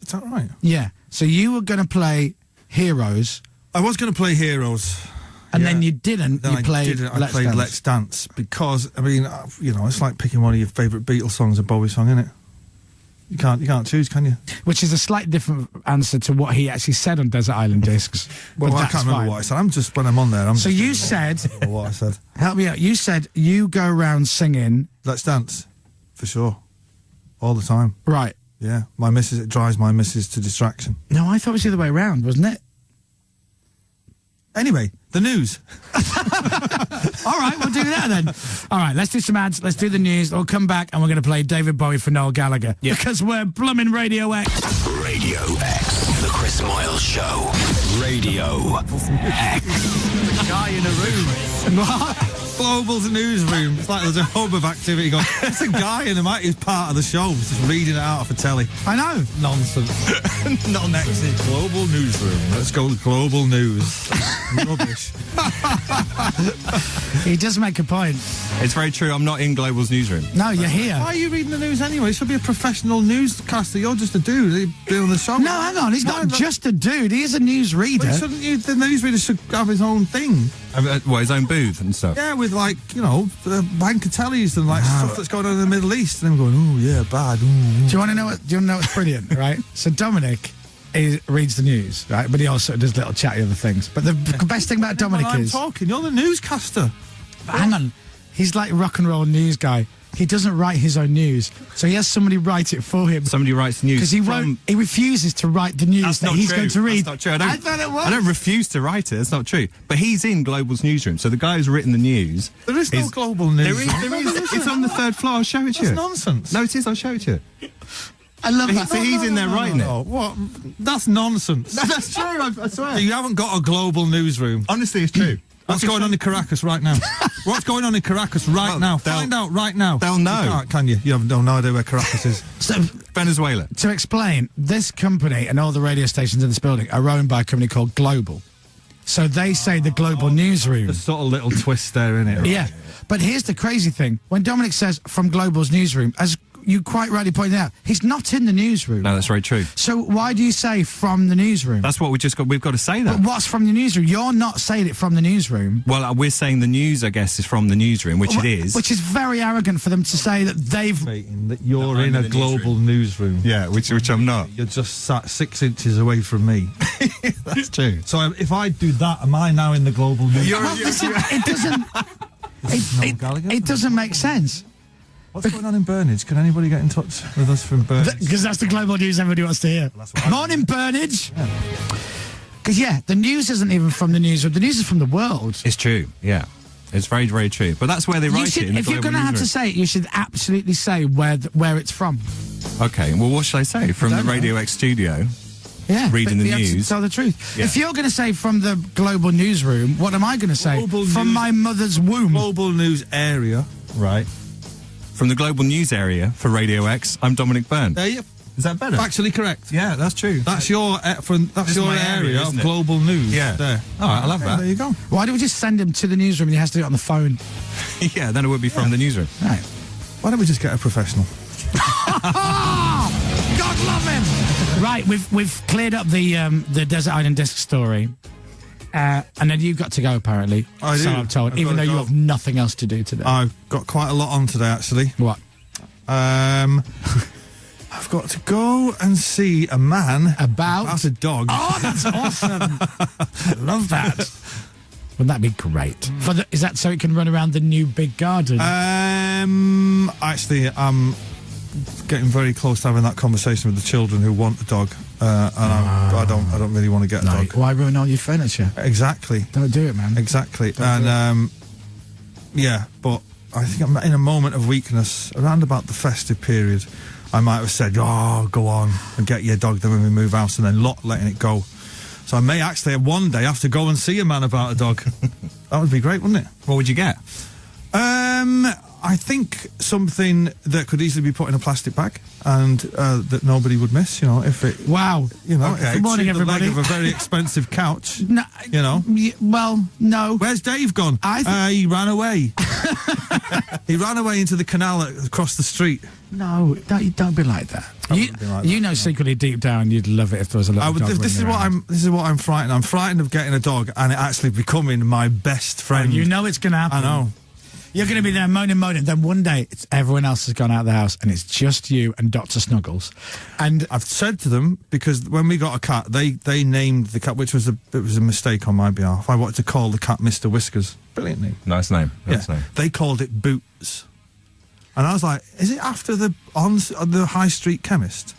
[SPEAKER 4] Is that right?
[SPEAKER 1] Yeah. So you were going to play Heroes.
[SPEAKER 4] I was going to play Heroes.
[SPEAKER 1] And then you didn't.
[SPEAKER 4] Then
[SPEAKER 1] you played
[SPEAKER 4] I played Let's Dance because, I mean, you know, it's like picking one of your favourite Beatles songs, a Bowie song, isn't it? You can't choose, can you?
[SPEAKER 1] Which is a slightly different answer to what he actually said on Desert Island Discs.
[SPEAKER 4] Well, I
[SPEAKER 1] that's
[SPEAKER 4] can't remember
[SPEAKER 1] fine.
[SPEAKER 4] what I said. I'm just, when I'm on there,
[SPEAKER 1] So you said...
[SPEAKER 4] what I said.
[SPEAKER 1] Help me out. You said you go around singing...
[SPEAKER 4] Let's Dance, for sure. All the time.
[SPEAKER 1] Right.
[SPEAKER 4] Yeah. My missus, it drives my missus to distraction.
[SPEAKER 1] No, I thought it was the other way around, wasn't it?
[SPEAKER 4] Anyway, the news.
[SPEAKER 1] All right, we'll do that then. All right, let's do some ads. Let's do the news. We'll come back and we're going to play David Bowie for Noel Gallagher. Yeah. Because we're blooming Radio X.
[SPEAKER 6] Radio X. The Chris Moyles Show. Radio X.
[SPEAKER 4] Guy in a room.
[SPEAKER 1] What?
[SPEAKER 4] Global newsroom. It's like there's a hub of activity going. It's a guy in the mic who's part of the show. He's just reading it out off a telly.
[SPEAKER 1] I know.
[SPEAKER 4] Nonsense. Not next. Global newsroom. Let's go to global news. Rubbish.
[SPEAKER 1] He does make a point.
[SPEAKER 5] It's very true. I'm not in Global's newsroom.
[SPEAKER 1] No, you're here.
[SPEAKER 4] Why are you reading the news anyway? It should be a professional newscaster. You're just a dude doing the show.
[SPEAKER 1] No, hang on. He's not just a dude. He is a news reader.
[SPEAKER 4] But shouldn't you? The newsreader should have his own thing.
[SPEAKER 5] His own booth and stuff?
[SPEAKER 4] Yeah, with bank of tellies and stuff that's going on in the Middle East. And I'm going, oh yeah, bad. Ooh.
[SPEAKER 1] Do you want to know what's brilliant, right? So Dominic reads the news, right? But he also does little chatty other things. But the best thing about Dominic is...
[SPEAKER 4] I'm talking, you're the newscaster.
[SPEAKER 1] Hang on. He's like a rock and roll news guy. He doesn't write his own news, so he has somebody write it for him.
[SPEAKER 5] Somebody writes the news
[SPEAKER 1] because he refuses to write the news that he's going to read.
[SPEAKER 5] That's not true.
[SPEAKER 1] I thought it was.
[SPEAKER 5] I don't refuse to write it. That's not true. But he's in Global's newsroom, so the guy who's written the news.
[SPEAKER 4] There is no Global newsroom.
[SPEAKER 5] There is. It's on the third floor. I'll show it to you.
[SPEAKER 4] That's nonsense.
[SPEAKER 5] No, it is. I'll show it to you.
[SPEAKER 1] I love that.
[SPEAKER 5] So he's in there writing it.
[SPEAKER 4] What? That's nonsense.
[SPEAKER 5] That's true. I swear.
[SPEAKER 4] You haven't got a Global newsroom.
[SPEAKER 5] Honestly, it's true.
[SPEAKER 4] What's going on in Caracas right now? What's going on in Caracas right now? Find out right now.
[SPEAKER 5] They'll know.
[SPEAKER 4] You can't, can you? You have no idea where Caracas is.
[SPEAKER 1] So,
[SPEAKER 5] Venezuela.
[SPEAKER 1] To explain, this company and all the radio stations in this building are owned by a company called Global. So they say the Global Newsroom.
[SPEAKER 4] There's sort of little twist there, isn't it? Right?
[SPEAKER 1] Yeah. But here's the crazy thing. When Dominic says from Global's newsroom, as you quite rightly pointed out, he's not in the newsroom.
[SPEAKER 5] No, that's very true.
[SPEAKER 1] So why do you say from the newsroom?
[SPEAKER 5] That's what we've got to say that.
[SPEAKER 1] But what's from the newsroom? You're not saying it from the newsroom.
[SPEAKER 5] Well, we're saying the news, I guess, is from the newsroom, which it is.
[SPEAKER 1] Which is very arrogant for them to say that they've...
[SPEAKER 4] That you're in a Global newsroom.
[SPEAKER 5] Yeah, which I'm not.
[SPEAKER 4] You're just sat 6 inches away from me.
[SPEAKER 5] That's true.
[SPEAKER 4] So if I do that, am I now in the Global newsroom?
[SPEAKER 1] It doesn't... It doesn't make sense.
[SPEAKER 4] What's going on in Burnage? Can anybody get in touch with us from Burnage?
[SPEAKER 1] Because that's the Global news everybody wants to hear. Morning, Burnage! Because, the news isn't even from the newsroom. The news is from the world.
[SPEAKER 5] It's true, yeah. It's very, very true. But that's where they write it.
[SPEAKER 1] If you're going to have to say it, you should absolutely say where it's from.
[SPEAKER 5] Okay, well, what should I say? From the Radio X studio?
[SPEAKER 1] Yeah,
[SPEAKER 5] reading the news.
[SPEAKER 1] To tell the truth.
[SPEAKER 5] Yeah.
[SPEAKER 1] If you're going to say from the Global newsroom, what am I going to say? From my mother's womb.
[SPEAKER 4] Global news area. Right.
[SPEAKER 5] From the Global News area for Radio X, I'm Dominic Byrne.
[SPEAKER 4] There you.
[SPEAKER 5] Is that better?
[SPEAKER 4] Factually correct.
[SPEAKER 5] Yeah, that's true.
[SPEAKER 4] That's your area of Global News.
[SPEAKER 5] Yeah.
[SPEAKER 4] There.
[SPEAKER 5] All right, I'll have that.
[SPEAKER 4] There you go.
[SPEAKER 1] Why don't we just send him to the newsroom and he has to do it on the phone?
[SPEAKER 5] Yeah, then it would be from the newsroom.
[SPEAKER 1] Right.
[SPEAKER 4] Why don't we just get a professional?
[SPEAKER 1] God love him! Right, we've cleared up the Desert Island Disc story. And then you've got to go, apparently.
[SPEAKER 4] I do.
[SPEAKER 1] So I'm told, even though you have nothing else to do today.
[SPEAKER 4] I've got quite a lot on today, actually.
[SPEAKER 1] What?
[SPEAKER 4] I've got to go and see a man
[SPEAKER 1] about
[SPEAKER 4] a dog.
[SPEAKER 1] Oh, that's awesome! I love that. Wouldn't that be great? Is that so it can run around the new big garden?
[SPEAKER 4] Actually, I'm getting very close to having that conversation with the children who want the dog, and I don't really want to get a dog.
[SPEAKER 1] Why ruin all your furniture?
[SPEAKER 4] Exactly.
[SPEAKER 1] Don't do it, man.
[SPEAKER 4] Exactly. And but I think I'm in a moment of weakness around about the festive period. I might have said, "Oh, go on and get your dog." Then when we move house, and then letting it go. So I may actually one day have to go and see a man about a dog. That would be great, wouldn't it?
[SPEAKER 5] What would you get?
[SPEAKER 4] I think something that could easily be put in a plastic bag and that nobody would miss. If it.
[SPEAKER 1] Wow.
[SPEAKER 4] Okay.
[SPEAKER 1] Good morning,
[SPEAKER 4] the
[SPEAKER 1] everybody.
[SPEAKER 4] leg of a very expensive couch.
[SPEAKER 1] No. Well, no.
[SPEAKER 4] Where's Dave gone? He ran away. He ran away into the canal across the street.
[SPEAKER 1] No, don't be like that. Secretly deep down you'd love it if there was a little dog.
[SPEAKER 4] This is what I'm frightened. I'm frightened of getting a dog and it actually becoming my best friend.
[SPEAKER 1] You know it's going to happen.
[SPEAKER 4] I know.
[SPEAKER 1] You're going to be there moaning. Then one day, everyone else has gone out of the house, and it's just you and Dr. Snuggles. And
[SPEAKER 4] I've said to them, because when we got a cat, they named the cat, which was a mistake on my behalf. I wanted to call the cat Mr. Whiskers. Brilliant name.
[SPEAKER 5] Nice name. Nice name.
[SPEAKER 4] They called it Boots, and I was like, is it after the high street chemist?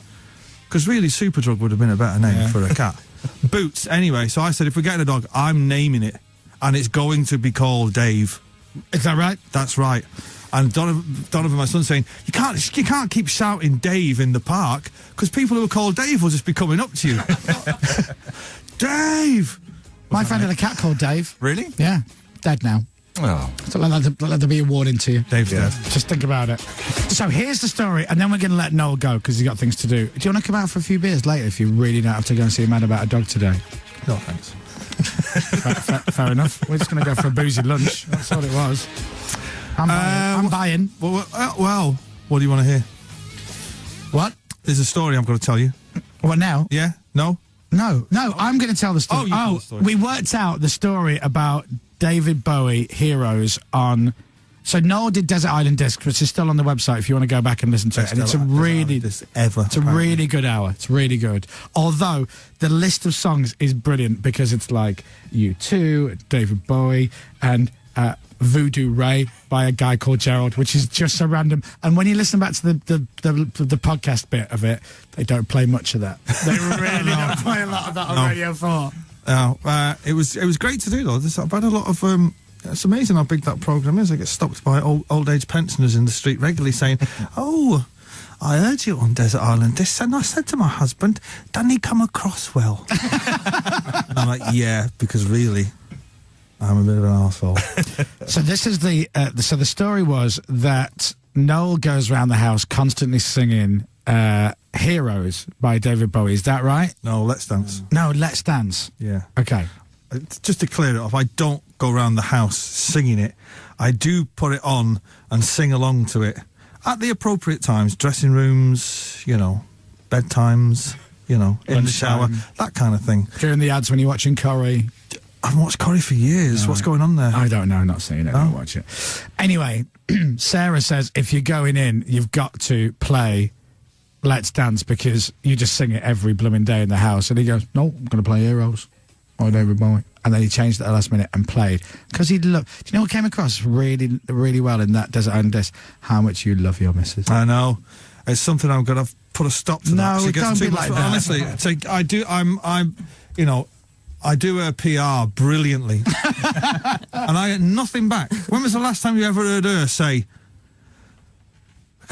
[SPEAKER 4] Because really, Superdrug would have been a better name for a cat. Boots. Anyway, so I said, if we're getting a dog, I'm naming it, and it's going to be called Dave.
[SPEAKER 1] Is that right?
[SPEAKER 4] That's right. And Donovan, my son, saying, you can't keep shouting Dave in the park because people who are called Dave will just be coming up to you. Dave!
[SPEAKER 1] My friend had a cat called Dave.
[SPEAKER 5] Really?
[SPEAKER 1] Yeah. Dead now.
[SPEAKER 5] Oh.
[SPEAKER 1] So let there be a warning to you.
[SPEAKER 4] Dave's dead.
[SPEAKER 1] Just think about it. So here's the story, and then we're going to let Noel go because he's got things to do. Do you want to come out for a few beers later if you really don't have to go and see a man about a dog today?
[SPEAKER 4] No, thanks.
[SPEAKER 1] Fair enough. We're just going to go for a boozy lunch. That's all it was. I'm buying.
[SPEAKER 4] Well, what do you want to hear?
[SPEAKER 1] What?
[SPEAKER 4] There's a story I'm going to tell you.
[SPEAKER 1] What now?
[SPEAKER 4] Yeah? No?
[SPEAKER 1] No, I'm going to tell the story.
[SPEAKER 4] The story.
[SPEAKER 1] We worked out the story about David Bowie, Heroes on... So Noel did Desert Island Discs, which is still on the website if you want to go back and listen to it. And it's a really good hour. It's really good. Although the list of songs is brilliant because it's like U2, David Bowie, and Voodoo Ray by a guy called Gerald, which is just so random. And when you listen back to the podcast bit of it, they don't play much of that. They really don't play a lot of that on Radio 4.
[SPEAKER 4] It was great to do though. I've had a lot of. It's amazing how big that programme is. I get stopped by old age pensioners in the street regularly saying, "Oh, I heard you on Desert Island Discs, and I said to my husband, doesn't he come across well?" And I'm like, yeah, because really, I'm a bit of an arsehole.
[SPEAKER 1] So this is the story was that Noel goes around the house constantly singing Heroes by David Bowie. Is that right?
[SPEAKER 4] No, Let's Dance.
[SPEAKER 1] No, Let's Dance.
[SPEAKER 4] Yeah.
[SPEAKER 1] Okay.
[SPEAKER 4] Just to clear it off, I don't go around the house singing it. I do put it on and sing along to it at the appropriate times, dressing rooms, bedtimes, in the shower, that kind of thing.
[SPEAKER 1] During the ads when you're watching Corrie.
[SPEAKER 4] I haven't watched Corrie for years. What's going on there?
[SPEAKER 1] I don't know. Not seen it. Don't watch it. Anyway, Sarah says if you're going in, you've got to play Let's Dance because you just sing it every blooming day in the house. And he goes, no, I'm going to play Heroes by David Bowie. And then he changed it at the last minute and played because he loved. Do you know what came across really, really well in that Desert Island Disc? How much you love your missus.
[SPEAKER 4] I know. It's something I'm going to put a stop to.
[SPEAKER 1] No,
[SPEAKER 4] that.
[SPEAKER 1] don't be like that.
[SPEAKER 4] Honestly, I do. I do her PR brilliantly, and I get nothing back. When was the last time you ever heard her say,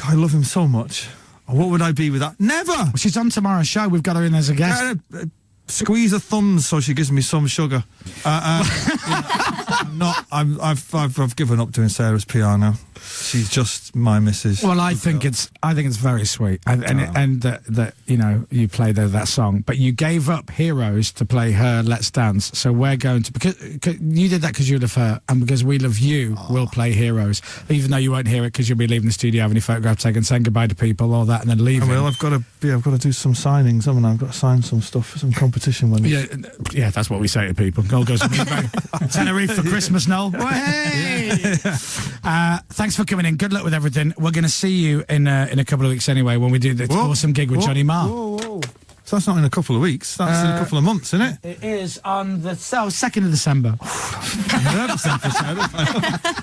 [SPEAKER 4] "I love him so much"? What would I be without? Never.
[SPEAKER 1] She's on tomorrow's show. We've got her in as a guest.
[SPEAKER 4] Squeeze her thumbs so she gives me some sugar. I've given up doing Sarah's PR now. She's just my missus.
[SPEAKER 1] Well, I think it's very sweet, and that you played that song, but you gave up Heroes to play her Let's Dance. So we're going to because you did that because you love her, and because we love you, we'll play Heroes, even though you won't hear it because you'll be leaving the studio, having your photograph taken, saying goodbye to people, all that, and then leaving.
[SPEAKER 4] Well, I've got to do some signings, haven't I? I've got to sign some stuff for some competition when.
[SPEAKER 1] Yeah, that's what we say to people. Noel goes to Tenerife for Christmas, Noel. Well, hey! Thanks for coming in. Good luck with everything. We're going to see you in a couple of weeks anyway when we do this awesome gig with Johnny Marr.
[SPEAKER 4] Whoa. So that's not in a couple of weeks. That's in a couple of months, isn't it?
[SPEAKER 1] It is on the 2nd of December.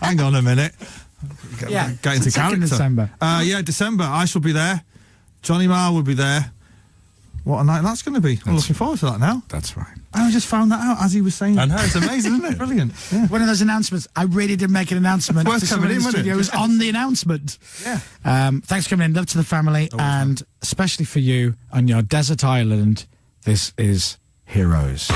[SPEAKER 4] Hang on a minute. Get into
[SPEAKER 1] 2nd
[SPEAKER 4] character.
[SPEAKER 1] December.
[SPEAKER 4] December. I shall be there. Johnny Marr will be there. What a night that's going to be. I'm looking forward to that now.
[SPEAKER 1] That's right.
[SPEAKER 4] I just found that out as he was saying.
[SPEAKER 5] I know, it's amazing, isn't it?
[SPEAKER 4] Brilliant. Yeah.
[SPEAKER 1] One of those announcements. I really did make an announcement.
[SPEAKER 4] Worth
[SPEAKER 1] to someone in the studio who was on the announcement.
[SPEAKER 4] Yeah.
[SPEAKER 1] Thanks for coming in. Love to the family. And especially for you on your desert island, this is Heroes.